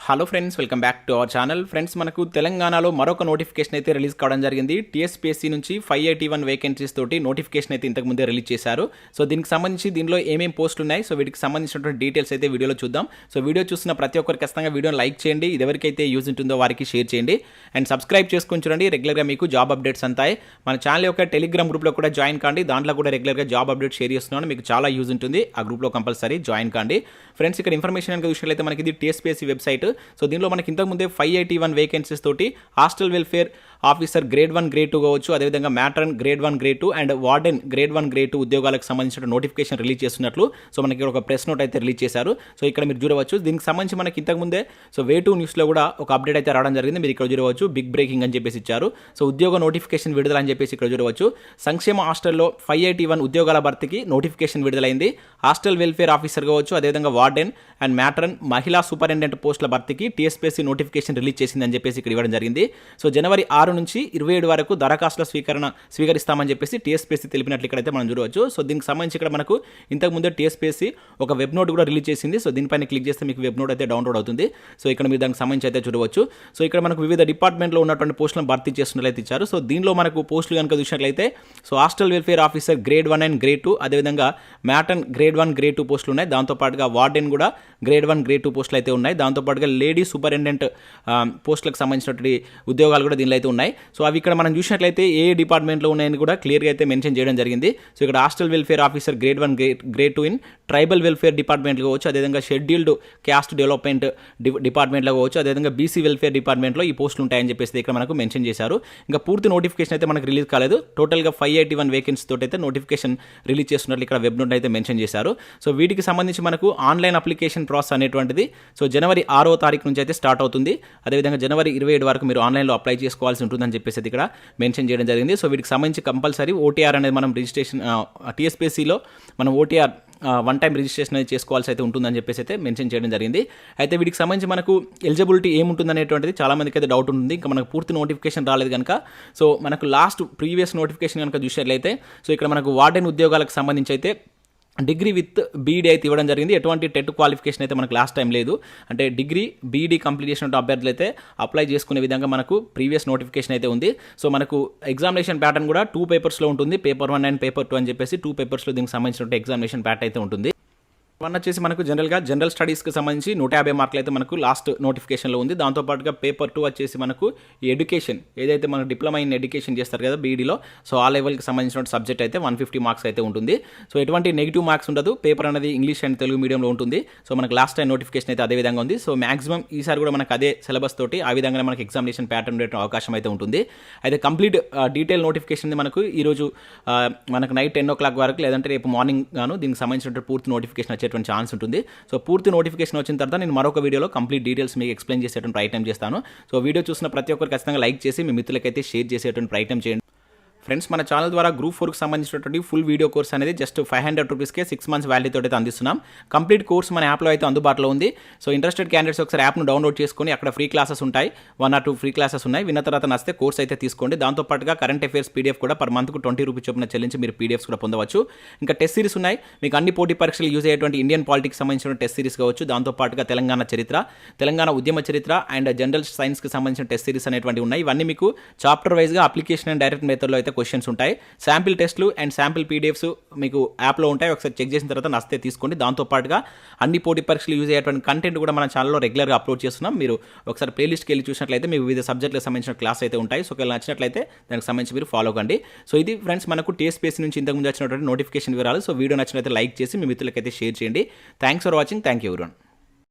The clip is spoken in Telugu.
Hello friends, welcome back to our channel. Friends, మనకు తెలంగాణలో మరొక నోటిఫికేషన్ అయితే రిలీజ్ కావడం జరిగింది. TSPSC నుంచి 581 వేకెన్సీస్ తోటి నోటిఫికేషన్ అయితే ఇంతకు ముందే రిలీజ్ చేశారు. సో దీనికి సంబంధించి దీనిలో ఏమేమి పోస్టులు ఉన్నాయి, సో వీటికి సంబంధించినటువంటి డీటెయిల్స్ అయితే వీడియోలో చూద్దాం. సో వీడియో చూసిన ప్రతి ఒక్కరికి ఖచ్చితంగా వీడియోని లైక్ చేయండి, ఇది ఎవరికైతే యూజ్ ఉంటుందో వారికి షేర్ చేయండి అండ్ సబ్స్క్రైబ్ చేసుకొని చూడండి. రెగ్యులర్గా మీకు జాబ్ అప్డేట్స్ అంతాయి. మన ఛానల్ యొక్క టెలిగ్రామ్ గ్రూప్లో కూడా జాయిన్ కాండి, దాంట్లో కూడా రెగ్యులర్గా జాబ్ అప్డేట్ షేర్ చేస్తున్నాను, మీకు చాలా యూజ్ ఉంటుంది. ఆ గ్రూప్లో కంపల్సరీ జాయిన్ కాండి. ఫ్రెండ్స్, ఇక్కడ ఇన్ఫర్మేషన్ కనుక చూసినట్లయితే మనకి ఇది TSPSC వెబ్సైట్. సో దీనిలో మనకి ఇంతకుముందే 581 వేకెన్సీస్ తోటి hostel welfare officer grade 1 grade 2 కావచ్చు, అదేవిధంగా matron grade 1 grade 2 and warden grade 1 grade 2 ఉద్యోగాలకు సంబంధించిన నోటిఫికేషన్ రిలీజ్ చేస్తున్నట్లు సో మనకి ఒక ప్రెస్ నోట్ అయితే రిలీజ్ చేశారు. సో ఇక్కడ మీరు చూడవచ్చు. దీనికి సంబంధించి మనకి ఇంతకుముందే సో వే2 న్యూస్లో కూడా ఒక అప్డేట్ అయితే రావడం జరిగింది. మీరు ఇక్కడ చూడవచ్చు, బిగ్ బ్రేకింగ్ అని చెప్పేసి ఇచ్చారు. సో ఉద్యోగ నోటిఫికేషన్ విడుదల అని చెప్పేసి ఇక్కడ చూడవచ్చు. సంక్షేమ హాస్టల్లో 581 ఉద్యోగాల భర్తీకి నోటిఫికేషన్ విడుదలైంది. హాస్టల్ వెల్ఫేర్ ఆఫీసర్ కావచ్చు, అదేవిధంగా వార్డెన్ అండ్ మ్యాట్రన్ మహిళా సూపరింటెండెంట్ పోస్టుల భర్తీకి TSPSC నోటిఫికేషన్ రిలీజ్ చేసిందని చెప్పేసి ఇక్కడ ఇవ్వడం జరిగింది. సో జనవరి 6 నుంచి 27 వరకు దరఖాస్తుల స్వీకరిస్తామని చెప్పేసి TSPSC తెలిపినట్లు ఇక్కడైతే మనం చూడవచ్చు. సో దీనికి సంబంధించి ఇక్కడ మనకు ఇంతకుముందే TSPSC ఒక వెబ్ నోట్ కూడా రిలీజ్ చేసింది. సో దీనిపైన క్లిక్ చేస్తే మీకు వెబ్ నోట్ అయితే డౌన్లోడ్ అవుతుంది. సో ఇక్కడ మీరు దానికి సంబంధించి అయితే చూడవచ్చు. సో ఇక్కడ మనకు వివిధ డిపార్ట్మెంట్లో ఉన్నటువంటి పోస్టులను భర్తీ చేస్తున్నట్లయితే ఇచ్చారు. సో దీనిలో మనకు పోస్టులు కనుక చూసినట్లయితే so hostel welfare officer grade 1 and grade 2, అదేవిధంగా మ్యాటన్ గ్రేడ్ 1 గ్రేడ్ 2 పోస్టులు ఉన్నాయి. దాంతోపాటుగా వార్డెన్ కూడా గ్రేడ్ 1 గ్రేడ్ 2 పోస్టులు అయితే ఉన్నాయి. దాంతోపాటుగా లేడీ సూపరింటెండెంట్ పోస్టులకు సంబంధించినటువంటి ఉద్యోగాలు కూడా దీనిలో అయితే ఉన్నాయి. సో అవి ఇక్కడ మనం చూసినట్లయితే ఏ డిపార్ట్మెంట్లో ఉన్నాయని కూడా క్లియర్గా అయితే మెన్షన్ చేయడం జరిగింది. సో ఇక్కడ hostel welfare officer grade 1 grade 2 in tribal welfare డిపార్ట్మెంట్లో కావచ్చు, అదేవిధంగా షెడ్యూల్డ్ క్యాస్ట్ డెవలప్మెంట్ డిపార్ట్మెంట్లో కావచ్చు, అదేవిధంగా బీసీ వెల్ఫేర్ డిపార్ట్మెంట్లో ఈ పోస్టులు ఉంటాయని చెప్పేసి ఇక్కడ మనకు మెన్షన్ చేశారు. ఇంకా పూర్తి నోటిఫికేషన్ అయితే మనకు రిలీజ్ కాలేదు. టోటల్గా 581 వేకెన్సీ తోటి అయితే నోటిఫికేషన్ రిలీజ్ చేస్తున్నట్లు ఇక్కడ వెబ్ నోట్ అయితే మెన్షన్ చేశారు. సో వీటికి సంబంధించి మనకు ఆన్లైన్ అప్లికేషన్ ప్రాసెస్ అనేటువంటిది సో జనవరి 6వ తారీఖు నుంచి అయితే స్టార్ట్ అవుతుంది. అదేవిధంగా జనవరి 27 వరకు మీరు ఆన్లైన్లో అప్లై చేసుకోవాల్సి ఉంటుందని చెప్పేసి ఇక్కడ మెన్షన్ చేయడం జరిగింది. సో వీటికి సంబంధించి కంపల్సరీ OTR అనేది మనం రిజిస్ట్రేషన్ TSPSCలో మనం OTR వన్ టైం రిజిస్ట్రేషన్ అనేది చేసుకోవాల్సి అయితే ఉంటుందని చెప్పేసి అయితే మెన్షన్ చేయడం జరిగింది. అయితే వీటికి సంబంధించి మనకు ఎలిజిబిలిటీ ఏముంటుంది అనేటువంటిది చాలామందికి అయితే డౌట్ ఉంటుంది. ఇంకా మనకు పూర్తి నోటిఫికేషన్ రాలేదు కనుక సో మనకు ప్రీవియస్ నోటిఫికేషన్ కనుక చూసినట్లయితే సో ఇక్కడ మనకు వార్డెన్ ఉద్యోగాలకు సంబంధించి అయితే డిగ్రీ విత్ బీఈడీ అయితే ఇవ్వడం జరిగింది. ఎటువంటి టెట్ క్వాలిఫికేషన్ అయితే మనకు లాస్ట్ టైం లేదు. అంటే డిగ్రీ బీఈడీ కంప్లీట్ చేసిన అభ్యర్థులు అయితే అప్లై చేసుకునే విధంగా మనకు ప్రీవియస్ నోటిఫికేషన్ అయితే ఉంది. సో మనకు ఎగ్జామినేషన్ ప్యాటర్న్ కూడా 2 పేపర్స్లో ఉంటుంది, పేపర్ 1 అండ్ పేపర్ 2 అని చెప్పేసి 2 పేపర్స్లో దీనికి సంబంధించిన ఎగ్జామినేషన్ ప్యాటర్న్ అయితే ఉంటుంది. వన్ వచ్చేసి మనకు జనరల్ స్టడీస్కి సంబంధించి 150 మార్కులు అయితే మనకు లాస్ట్ నోటిఫికేషన్లో ఉంది. దాంతోపాటుగా పేపర్ 2 వచ్చేసి మనకు ఈ ఎడ్యుకేషన్ ఏదైతే మనకు డిప్లొమా ఇన్ ఎడ్యుకేషన్ చేస్తారు కదా బీఈడీలో, సో ఆ లెవెల్కి సంబంధించిన సబ్జెక్ట్ అయితే 150 మార్క్స్ అయితే ఉంటుంది. సో ఎటువంటి నెగిటివ్ మార్క్స్ ఉండదు. పేపర్ అనేది ఇంగ్లీష్ అండ్ తెలుగు మీడియంలో ఉంటుంది. సో మనకు లాస్ట్ టైం నోటిఫికేషన్ అయితే అదే విధంగా ఉంది. సో మాక్సిమం ఈసారి కూడా మనకు అదే సిలబస్ తోటి ఆ విధంగా మనకు ఎగ్జామినేషన్ ప్యాటర్న్ ఉండే అవకాశం అయితే ఉంటుంది. అయితే కంప్లీట్ డీటెయిల్ నోటిఫికేషన్ మనకు ఈరోజు మనకు నైట్ 10 o'clock వరకు లేదంటే రేపు మార్నింగ్ గాను దీనికి సంబంధించిన పూర్తి నోటిఫికేషన్ వచ్చేటువంటి ఛాన్స్ ఉంటుంది. సో పూర్తి నోటిఫికేషన్ వచ్చిన తర్వాత నేను మరొక వీడియోలో కంప్లీట్ డీటెయిల్స్ మీకు ఎక్స్ప్లెయిన్ చేసేటువంటి ప్రయత్నం చేస్తాను. సో వీడియో చూసిన ప్రతి ఒక్కరు ఖచ్చితంగా లైక్ చేసి మీ మిత్రులకైతే షేర్ చేసేటువంటి ప్రయత్నం చేయండి. ఫ్రెండ్స్, మన ఛానల్ ద్వారా గ్రూప్ 4కి సంబంధించినటువంటి ఫుల్ వీడియో కోర్స్ అనేది జస్ట్ 500 రూపీస్కే 6 months వ్యాలిడీతో అయితే అందిస్తున్నాం. కంప్లీట్ కోర్స్ మన యాప్లో అయితే అందుబాటులో ఉంది. సో ఇంట్రెస్టెడ్ క్యాండిడేట్స్ ఒకసారి యాప్ను డౌన్లోడ్ చేసుకొని అక్కడ ఫ్రీ క్లాసెస్ ఉంటాయి, 1 or 2 ఫ్రీ క్లాసెస్ ఉన్నాయి. విన్న తర్వాత నచ్చితే కోర్స్ అయితే తీసుకోండి. దాంతోపాటుగా కరెంట్ అఫైర్స్ PDF కూడా పర్ మంత్కు 20 రూపీస్ చొప్పున చెల్లించి మీరు PDFs కూడా పొందవచ్చు. ఇంకా టెస్ట్ సిరీస్ ఉన్నాయి. మీకు అన్ని పోటీ పరీక్షలు యూజ్ అయ్యేటువంటి ఇండియన్ పాలిటిక్స్ సంబంధించిన టెస్ట్ సిరీస్ కావచ్చు, దాంతోపాటుగా తెలంగాణ చరిత్ర, తెలంగాణ ఉద్యమ చరిత్ర అండ్ జనరల్ సైన్స్కి సంబంధించిన టెస్ట్ సిరీస్ అనేటువంటి ఉన్నాయి. ఇవన్నీ మీకు చాప్టర్ వైజ్గా అప్లికేషన్ అండ్ డైరెక్ట్ మెథడ్లో అయితే క్వశ్చన్స్ ఉంటాయి. శాంపిల్ టెస్ట్లు అండ్ శాంపిల్ PDFs మీకు యాప్లో ఉంటాయి. ఒకసారి చెక్ చేసిన తర్వాత నచ్చితే తీసుకోండి. దాంతోపాటుగా అన్ని పోటీ పరీక్షలు యూజ్ అయ్యేటువంటి కంటెంట్ కూడా మన ఛానల్లో రెగ్యులర్గా అప్లోడ్ చేస్తున్నాం. మీరు ఒకసారి ప్లేలిస్ట్కి వెళ్ళి చూసినట్లయితే మీకు వివిధ సబ్జెక్టులకు సంబంధించిన క్లాస్ అయితే ఉంటాయి. సో ఒకవేళ నచ్చినట్లయితే దానికి సంబంధించి మీరు ఫాలో కండి. సో ఇది ఫ్రెండ్స్ మనకు TSPSC నుంచి ఇంతకుముందు వచ్చినటువంటి నోటిఫికేషన్ వివరాలు. సో వీడియో నచ్చినట్లయితే లైక్ చేసి మీ మిత్రులకైతే షేర్ చేయండి. Thanks for watching. Thank you everyone.